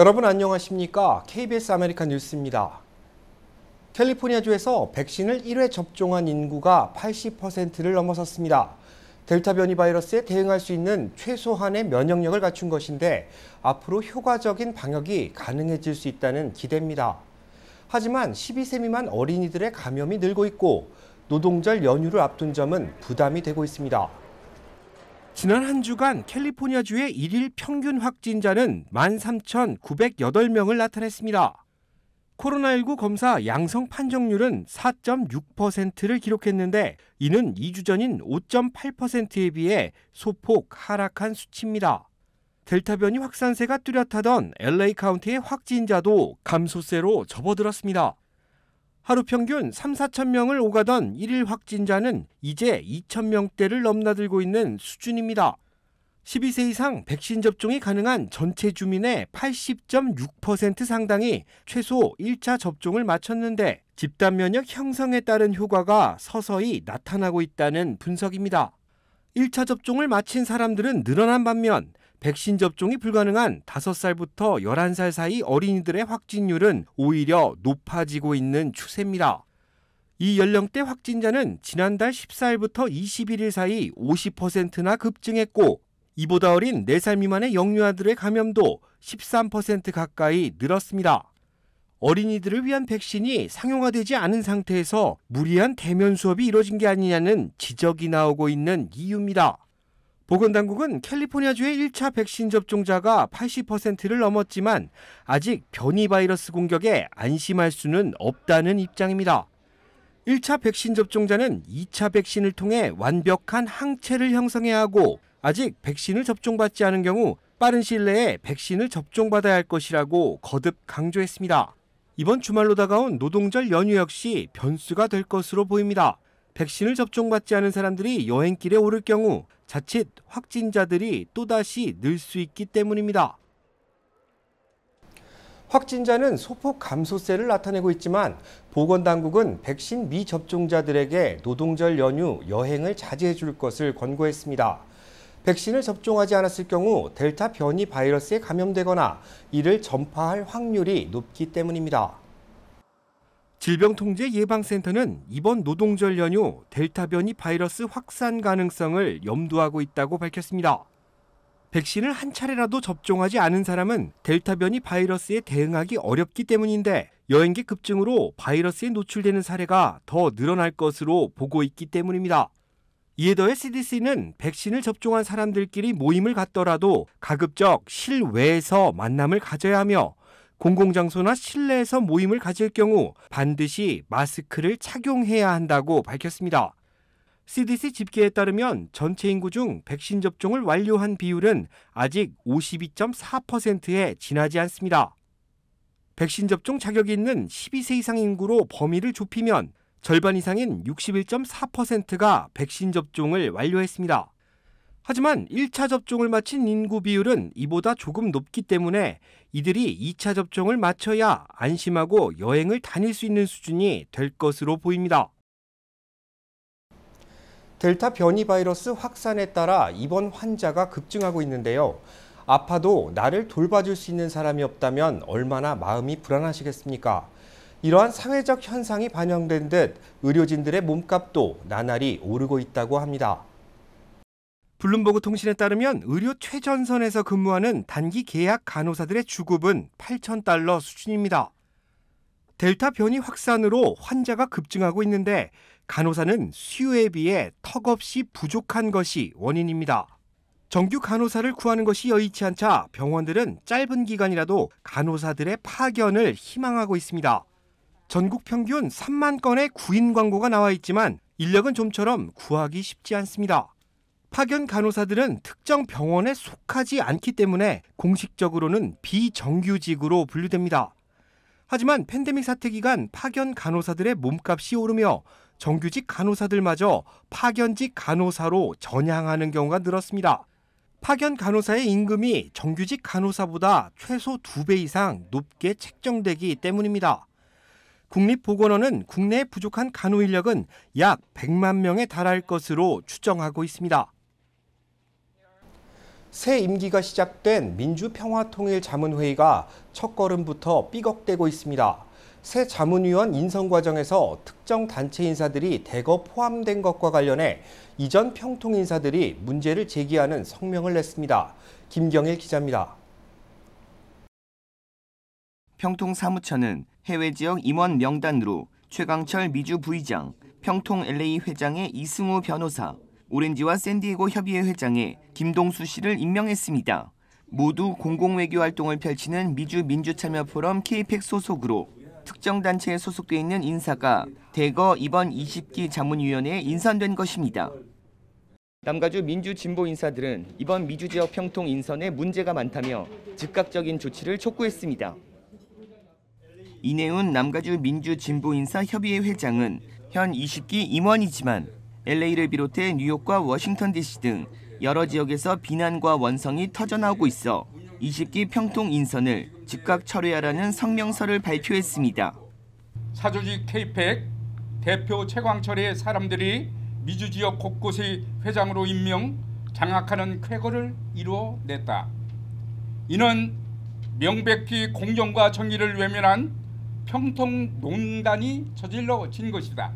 여러분 안녕하십니까? KBS 아메리칸 뉴스입니다. 캘리포니아주에서 백신을 1회 접종한 인구가 80%를 넘어섰습니다. 델타 변이 바이러스에 대응할 수 있는 최소한의 면역력을 갖춘 것인데 앞으로 효과적인 방역이 가능해질 수 있다는 기대입니다. 하지만 12세 미만 어린이들의 감염이 늘고 있고 노동절 연휴를 앞둔 점은 부담이 되고 있습니다. 지난 한 주간 캘리포니아주의 일일 평균 확진자는 13,908명을 나타냈습니다. 코로나19 검사 양성 판정률은 4.6%를 기록했는데 이는 2주 전인 5.8%에 비해 소폭 하락한 수치입니다. 델타 변이 확산세가 뚜렷하던 LA 카운티의 확진자도 감소세로 접어들었습니다. 하루 평균 3,4천 명을 오가던 1일 확진자는 이제 2,000명대를 넘나들고 있는 수준입니다. 12세 이상 백신 접종이 가능한 전체 주민의 80.6% 상당이 최소 1차 접종을 마쳤는데 집단 면역 형성에 따른 효과가 서서히 나타나고 있다는 분석입니다. 1차 접종을 마친 사람들은 늘어난 반면 백신 접종이 불가능한 5살부터 11살 사이 어린이들의 확진율은 오히려 높아지고 있는 추세입니다. 이 연령대 확진자는 지난달 14일부터 21일 사이 50%나 급증했고 이보다 어린 4살 미만의 영유아들의 감염도 13% 가까이 늘었습니다. 어린이들을 위한 백신이 상용화되지 않은 상태에서 무리한 대면 수업이 이뤄진 게 아니냐는 지적이 나오고 있는 이유입니다. 보건당국은 캘리포니아주의 1차 백신 접종자가 80%를 넘었지만 아직 변이 바이러스 공격에 안심할 수는 없다는 입장입니다. 1차 백신 접종자는 2차 백신을 통해 완벽한 항체를 형성해야 하고 아직 백신을 접종받지 않은 경우 빠른 시일 내에 백신을 접종받아야 할 것이라고 거듭 강조했습니다. 이번 주말로 다가온 노동절 연휴 역시 변수가 될 것으로 보입니다. 백신을 접종받지 않은 사람들이 여행길에 오를 경우 자칫 확진자들이 또다시 늘 수 있기 때문입니다. 확진자는 소폭 감소세를 나타내고 있지만 보건당국은 백신 미접종자들에게 노동절 연휴 여행을 자제해 줄 것을 권고했습니다. 백신을 접종하지 않았을 경우 델타 변이 바이러스에 감염되거나 이를 전파할 확률이 높기 때문입니다. 질병통제예방센터는 이번 노동절 연휴 델타 변이 바이러스 확산 가능성을 염두하고 있다고 밝혔습니다. 백신을 한 차례라도 접종하지 않은 사람은 델타 변이 바이러스에 대응하기 어렵기 때문인데 여행객 급증으로 바이러스에 노출되는 사례가 더 늘어날 것으로 보고 있기 때문입니다. 이에 더해 CDC는 백신을 접종한 사람들끼리 모임을 갖더라도 가급적 실외에서 만남을 가져야 하며 공공장소나 실내에서 모임을 가질 경우 반드시 마스크를 착용해야 한다고 밝혔습니다. CDC 집계에 따르면 전체 인구 중 백신 접종을 완료한 비율은 아직 52.4%에 지나지 않습니다. 백신 접종 자격이 있는 12세 이상 인구로 범위를 좁히면 절반 이상인 61.4%가 백신 접종을 완료했습니다. 하지만 1차 접종을 마친 인구 비율은 이보다 조금 높기 때문에 이들이 2차 접종을 마쳐야 안심하고 여행을 다닐 수 있는 수준이 될 것으로 보입니다. 델타 변이 바이러스 확산에 따라 입원 환자가 급증하고 있는데요. 아파도 나를 돌봐줄 수 있는 사람이 없다면 얼마나 마음이 불안하시겠습니까? 이러한 사회적 현상이 반영된 듯 의료진들의 몸값도 나날이 오르고 있다고 합니다. 블룸버그 통신에 따르면 의료 최전선에서 근무하는 단기 계약 간호사들의 주급은 $8,000 수준입니다. 델타 변이 확산으로 환자가 급증하고 있는데 간호사는 수요에 비해 턱없이 부족한 것이 원인입니다. 정규 간호사를 구하는 것이 여의치 않자 병원들은 짧은 기간이라도 간호사들의 파견을 희망하고 있습니다. 전국 평균 3만 건의 구인 광고가 나와 있지만 인력은 좀처럼 구하기 쉽지 않습니다. 파견 간호사들은 특정 병원에 속하지 않기 때문에 공식적으로는 비정규직으로 분류됩니다. 하지만 팬데믹 사태 기간 파견 간호사들의 몸값이 오르며 정규직 간호사들마저 파견직 간호사로 전향하는 경우가 늘었습니다. 파견 간호사의 임금이 정규직 간호사보다 최소 2배 이상 높게 책정되기 때문입니다. 국립보건원은 국내에 부족한 간호 인력은 약 100만 명에 달할 것으로 추정하고 있습니다. 새 임기가 시작된 민주평화통일자문회의가 첫걸음부터 삐걱대고 있습니다. 새 자문위원 인선 과정에서 특정 단체 인사들이 대거 포함된 것과 관련해 이전 평통 인사들이 문제를 제기하는 성명을 냈습니다. 김경일 기자입니다. 평통 사무처는 해외 지역 임원 명단으로 최강철 미주 부의장, 평통 LA 회장의 이승우 변호사, 오렌지와 샌디에고 협의회 회장의 김동수 씨를 임명했습니다. 모두 공공외교 활동을 펼치는 미주 민주참여포럼 KPEC 소속으로 특정 단체에 소속돼 있는 인사가 대거 이번 20기 자문위원회에 인선된 것입니다. 남가주 민주진보 인사들은 이번 미주 지역 평통 인선에 문제가 많다며 즉각적인 조치를 촉구했습니다. 이내훈 남가주 민주진보인사 협의회 회장은 현 20기 임원이지만 LA를 비롯해 뉴욕과 워싱턴 DC 등 여러 지역에서 비난과 원성이 터져나오고 있어 20기 평통 인선을 즉각 철회하라는 성명서를 발표했습니다. 사조직 KPEC 대표 최광철의 사람들이 미주 지역 곳곳의 회장으로 임명, 장악하는 쾌거를 이루어냈다. 이는 명백히 공정과 정의를 외면한 평통농단이 저질러진 것이다.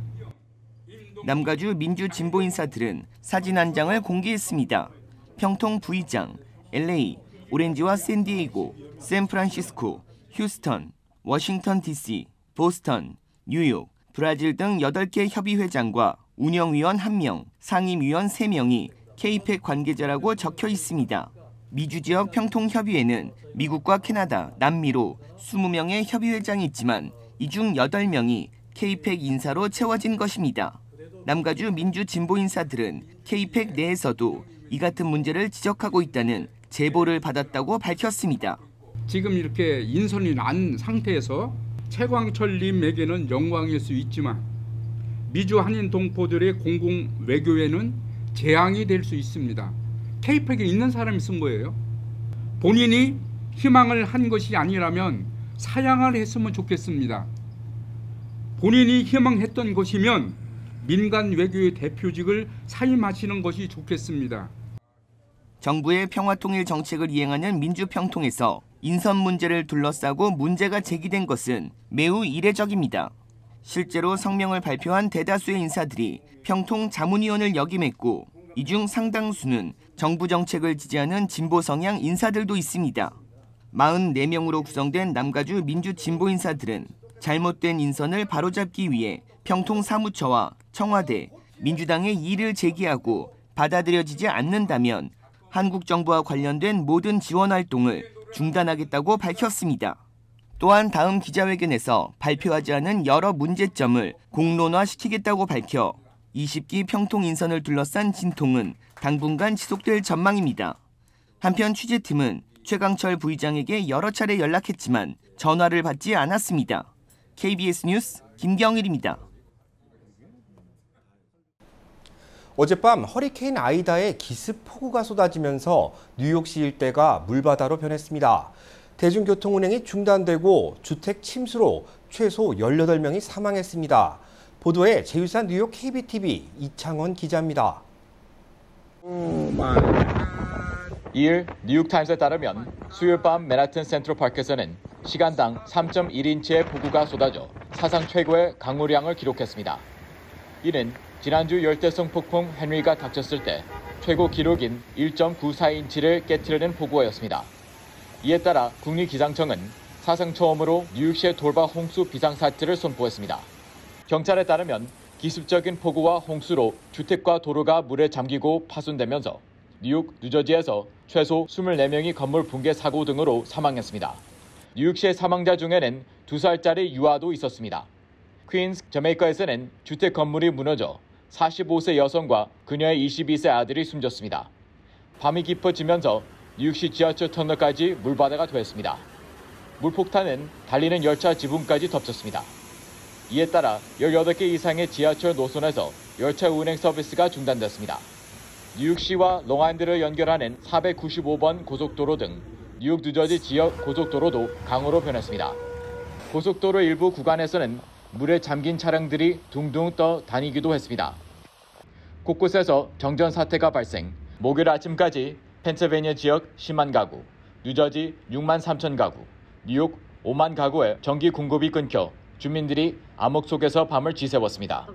남가주 민주진보 인사들은 사진 한 장을 공개했습니다. 평통 부의장, LA, 오렌지와 샌디에이고, 샌프란시스코, 휴스턴, 워싱턴 DC, 보스턴, 뉴욕, 브라질 등 8개 협의회장과 운영위원 1명, 상임위원 3명이 KPEC 관계자라고 적혀 있습니다. 미주 지역 평통협의회는 미국과 캐나다, 남미로 20명의 협의회장이 있지만 이 중 8명이 KPEC 인사로 채워진 것입니다. 남가주 민주진보 인사들은 KPEC 내에서도 이 같은 문제를 지적하고 있다는 제보를 받았다고 밝혔습니다. 지금 이렇게 인선이 난 상태에서 최광철님에게는 영광일 수 있지만 미주 한인 동포들의 공공 외교에는 재앙이 될 수 있습니다. KPEC에 있는 사람이 쓴 거예요. 본인이 희망을 한 것이 아니라면 사양을 했으면 좋겠습니다. 본인이 희망했던 것이면 민간 외교의 대표직을 사임하시는 것이 좋겠습니다. 정부의 평화통일 정책을 이행하는 민주평통에서 인선 문제를 둘러싸고 문제가 제기된 것은 매우 이례적입니다. 실제로 성명을 발표한 대다수의 인사들이 평통 자문위원을 역임했고 이 중 상당수는 정부 정책을 지지하는 진보 성향 인사들도 있습니다. 44명으로 구성된 남가주 민주진보 인사들은 잘못된 인선을 바로잡기 위해 평통 사무처와 청와대, 민주당의 이의를 제기하고 받아들여지지 않는다면 한국 정부와 관련된 모든 지원 활동을 중단하겠다고 밝혔습니다. 또한 다음 기자회견에서 발표하지 않은 여러 문제점을 공론화시키겠다고 밝혀 20기 평통 인선을 둘러싼 진통은 당분간 지속될 전망입니다. 한편 취재팀은 최강철 부의장에게 여러 차례 연락했지만 전화를 받지 않았습니다. KBS 뉴스 김경일입니다. 어젯밤 허리케인 아이다의 기습 폭우가 쏟아지면서 뉴욕시 일대가 물바다로 변했습니다. 대중교통 운행이 중단되고 주택 침수로 최소 18명이 사망했습니다. 보도에 제유산 뉴욕 KBTV 이창원 기자입니다. 이을 뉴욕타임스에 따르면 수요일 밤 맨하튼 센트럴파크에서는 시간당 3.1인치의 폭우가 쏟아져 사상 최고의 강우량을 기록했습니다. 이는 지난주 열대성 폭풍 헨리가 닥쳤을 때 최고 기록인 1.94인치를 깨트리는 폭우였습니다. 이에 따라 국립기상청은 사상 처음으로 뉴욕시의 돌발 홍수 비상사태를 선포했습니다. 경찰에 따르면 기습적인 폭우와 홍수로 주택과 도로가 물에 잠기고 파손되면서 뉴욕, 뉴저지에서 최소 24명이 건물 붕괴 사고 등으로 사망했습니다. 뉴욕시의 사망자 중에는 2살짜리 유아도 있었습니다. 퀸스, 저메이커에서는 주택 건물이 무너져 45세 여성과 그녀의 22세 아들이 숨졌습니다. 밤이 깊어지면서 뉴욕시 지하철 터널까지 물바다가 됐습니다. 물폭탄은 달리는 열차 지붕까지 덮쳤습니다. 이에 따라 18개 이상의 지하철 노선에서 열차 운행 서비스가 중단됐습니다. 뉴욕시와 롱아일랜드를 연결하는 495번 고속도로 등 뉴욕 뉴저지 지역 고속도로도 강으로 변했습니다. 고속도로 일부 구간에서는 물에 잠긴 차량들이 둥둥 떠 다니기도 했습니다. 곳곳에서 정전 사태가 발생, 목요일 아침까지 펜실베니아 지역 10만 가구, 뉴저지 6만 3천 가구, 뉴욕 5만 가구의 전기 공급이 끊겨 주민들이 암흑 속에서 밤을 지새웠습니다.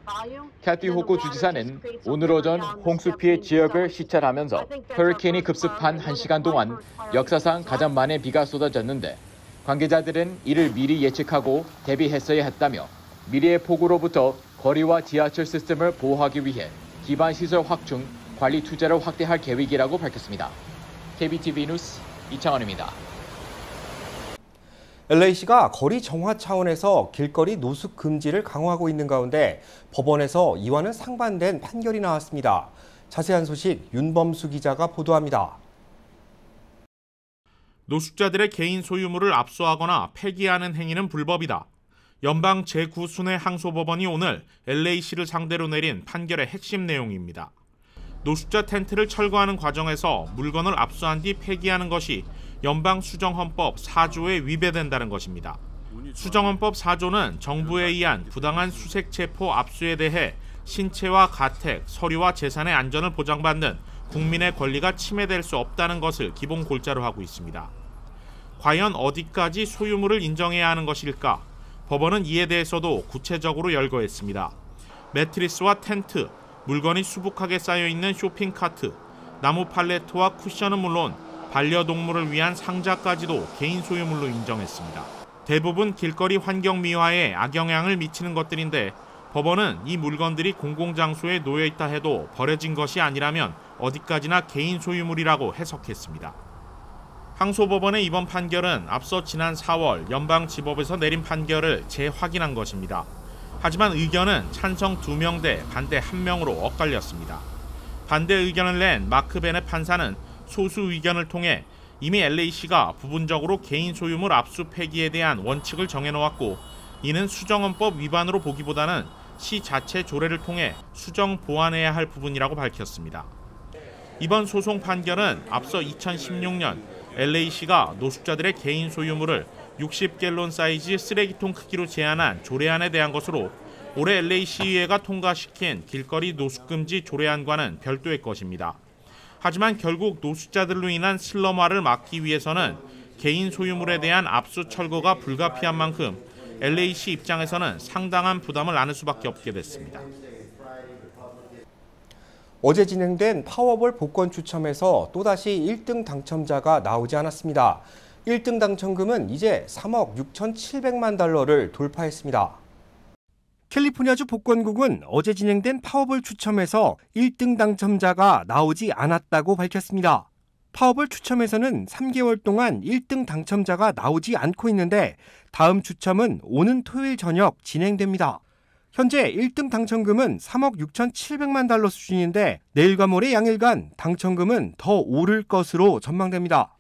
캐티 호쿠 주지사는 오늘 오전 홍수 피해 지역을 시찰하면서 허리케인이 급습한 1시간 동안 역사상 가장 많은 비가 쏟아졌는데 관계자들은 이를 미리 예측하고 대비했어야 했다며 미래의 폭우로부터 거리와 지하철 시스템을 보호하기 위해 기반 시설 확충, 관리 투자를 확대할 계획이라고 밝혔습니다. KBTV 뉴스 이창원입니다. LA시가 거리 정화 차원에서 길거리 노숙 금지를 강화하고 있는 가운데 법원에서 이와는 상반된 판결이 나왔습니다. 자세한 소식 윤범수 기자가 보도합니다. 노숙자들의 개인 소유물을 압수하거나 폐기하는 행위는 불법이다. 연방 제9순회 항소법원이 오늘 LA시를 상대로 내린 판결의 핵심 내용입니다. 노숙자 텐트를 철거하는 과정에서 물건을 압수한 뒤 폐기하는 것이 연방수정헌법 4조에 위배된다는 것입니다. 수정헌법 4조는 정부에 의한 부당한 수색 체포 압수에 대해 신체와 가택, 서류와 재산의 안전을 보장받는 국민의 권리가 침해될 수 없다는 것을 기본 골자로 하고 있습니다. 과연 어디까지 소유물을 인정해야 하는 것일까? 법원은 이에 대해서도 구체적으로 열거했습니다. 매트리스와 텐트, 물건이 수북하게 쌓여있는 쇼핑카트, 나무 팔레트와 쿠션은 물론 반려동물을 위한 상자까지도 개인 소유물로 인정했습니다. 대부분 길거리 환경 미화에 악영향을 미치는 것들인데 법원은 이 물건들이 공공장소에 놓여있다 해도 버려진 것이 아니라면 어디까지나 개인 소유물이라고 해석했습니다. 항소법원의 이번 판결은 앞서 지난 4월 연방지법에서 내린 판결을 재확인한 것입니다. 하지만 의견은 찬성 2명 대 반대 1명으로 엇갈렸습니다. 반대 의견을 낸 마크 베넷 판사는 소수 의견을 통해 이미 LA시가 부분적으로 개인 소유물 압수 폐기에 대한 원칙을 정해놓았고 이는 수정헌법 위반으로 보기보다는 시 자체 조례를 통해 수정 보완해야 할 부분이라고 밝혔습니다. 이번 소송 판결은 앞서 2016년 LA시가 노숙자들의 개인 소유물을 60갤론 사이즈 쓰레기통 크기로 제한한 조례안에 대한 것으로 올해 LA시의회가 통과시킨 길거리 노숙금지 조례안과는 별도의 것입니다. 하지만 결국 노숙자들로 인한 슬럼화를 막기 위해서는 개인 소유물에 대한 압수 철거가 불가피한 만큼 LA시 입장에서는 상당한 부담을 안을 수밖에 없게 됐습니다. 어제 진행된 파워볼 복권 추첨에서 또다시 1등 당첨자가 나오지 않았습니다. 1등 당첨금은 이제 3억 6,700만 달러를 돌파했습니다. 캘리포니아주 복권국은 어제 진행된 파워볼 추첨에서 1등 당첨자가 나오지 않았다고 밝혔습니다. 파워볼 추첨에서는 3개월 동안 1등 당첨자가 나오지 않고 있는데 다음 추첨은 오는 토요일 저녁 진행됩니다. 현재 1등 당첨금은 3억 6,700만 달러 수준인데 내일과 모레 양일간 당첨금은 더 오를 것으로 전망됩니다.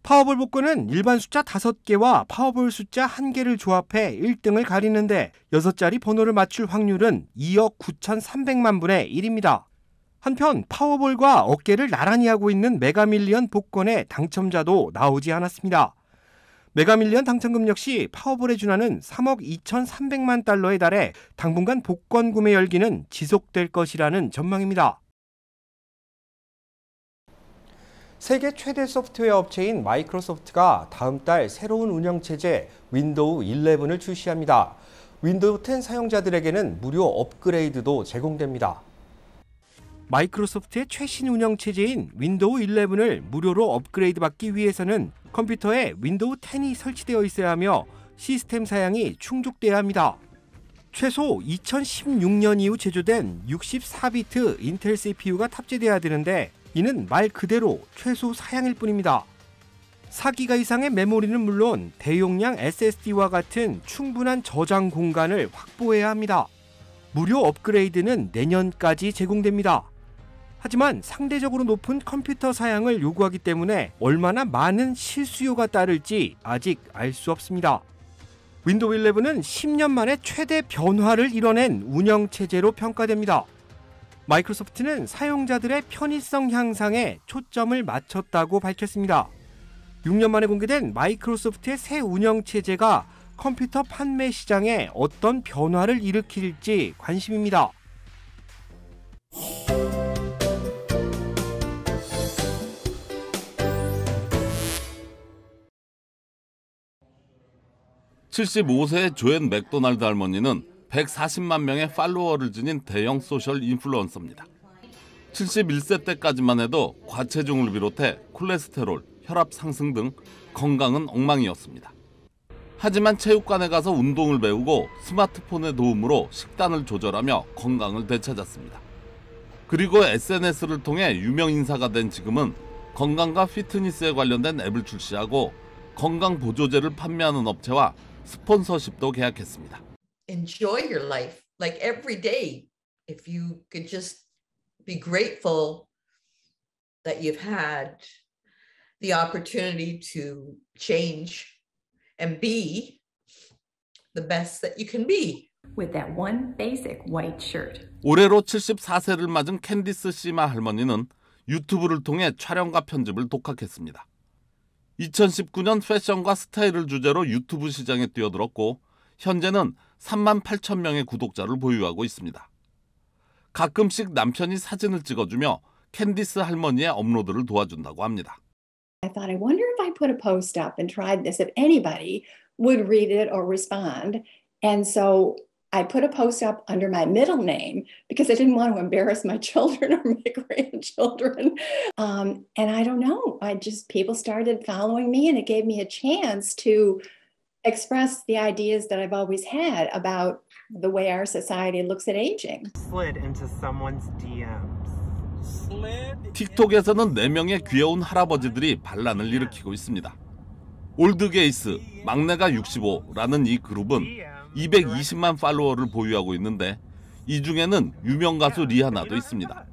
파워볼 복권은 일반 숫자 5개와 파워볼 숫자 1개를 조합해 1등을 가리는데 6자리 번호를 맞출 확률은 2억 9,300만 분의 1입니다. 한편 파워볼과 어깨를 나란히 하고 있는 메가밀리언 복권의 당첨자도 나오지 않았습니다. 메가밀리언 당첨금 역시 파워볼에 준하는 3억 2,300만 달러에 달해 당분간 복권 구매 열기는 지속될 것이라는 전망입니다. 세계 최대 소프트웨어 업체인 마이크로소프트가 다음 달 새로운 운영체제 윈도우 11을 출시합니다. 윈도우 10 사용자들에게는 무료 업그레이드도 제공됩니다. 마이크로소프트의 최신 운영체제인 윈도우 11을 무료로 업그레이드 받기 위해서는 컴퓨터에 윈도우 10이 설치되어 있어야 하며 시스템 사양이 충족돼야 합니다. 최소 2016년 이후 제조된 64비트 인텔 CPU가 탑재돼야 되는데 이는 말 그대로 최소 사양일 뿐입니다. 4기가 이상의 메모리는 물론 대용량 SSD와 같은 충분한 저장 공간을 확보해야 합니다. 무료 업그레이드는 내년까지 제공됩니다. 하지만 상대적으로 높은 컴퓨터 사양을 요구하기 때문에 얼마나 많은 실수요가 따를지 아직 알 수 없습니다. 윈도우 11은 10년 만에 최대 변화를 이뤄낸 운영체제로 평가됩니다. 마이크로소프트는 사용자들의 편의성 향상에 초점을 맞췄다고 밝혔습니다. 6년 만에 공개된 마이크로소프트의 새 운영체제가 컴퓨터 판매 시장에 어떤 변화를 일으킬지 관심입니다. 75세의 조앤 맥도날드 할머니는 140만 명의 팔로워를 지닌 대형 소셜 인플루언서입니다. 71세 때까지만 해도 과체중을 비롯해 콜레스테롤, 혈압 상승 등 건강은 엉망이었습니다. 하지만 체육관에 가서 운동을 배우고 스마트폰의 도움으로 식단을 조절하며 건강을 되찾았습니다. 그리고 SNS를 통해 유명 인사가 된 지금은 건강과 피트니스에 관련된 앱을 출시하고 건강 보조제를 판매하는 업체와 스폰서십도 계약했습니다. Enjoy your life, like every day. If you could just be grateful that you've had the opportunity to change and be the best that you can be. With that one basic white shirt. 올해로 74세를 맞은 캔디스 시마 할머니는 유튜브를 통해 촬영과 편집을 독학했습니다. 2019년 패션과 스타일을 주제로 유튜브 시장에 뛰어들었고 현재는 3만 8천 명의 구독자를 보유하고 있습니다. 가끔씩 남편이 사진을 찍어주며 캔디스 할머니의 업로드를 도와준다고 합니다. I thought, I wonder if I put a post up and tried this, if anybody would read it or respond. And so I put a post up under my middle name because I didn't want to embarrass my children or my grandchildren. And I don't know, people started following me and it gave me a chance to express the ideas that I've always had about the way our society looks at aging. Slid into someone's DMs. 틱톡에서는 4명의 귀여운 할아버지들이 반란을 일으키고 있습니다. 올드게이스, 막내가 65라는 이 그룹은 220만 팔로워를 보유하고 있는데 이 중에는 유명 가수 리하나도 있습니다.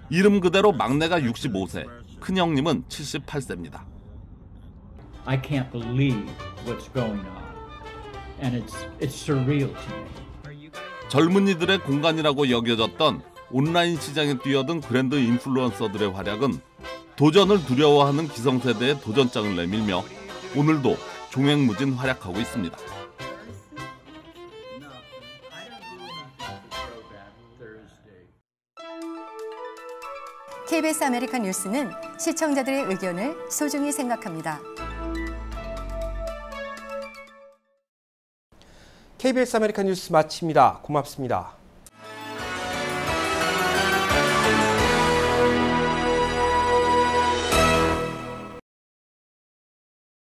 이름 그대로 막내가 65세, 큰형님은 78세입니다. I can't believe what's going on, and it's surreal to me. 젊은이들의 공간이라고 여겨졌던 온라인 시장에 뛰어든 브랜드 인플루언서들의 활약은 도전을 두려워하는 기성세대의 도전장을 내밀며 오늘도 종횡무진 활약하고 있습니다. KBS 아메리칸 뉴스는 시청자들의 의견을 소중히 생각합니다. KBS 아메리칸 뉴스 마칩니다. 고맙습니다.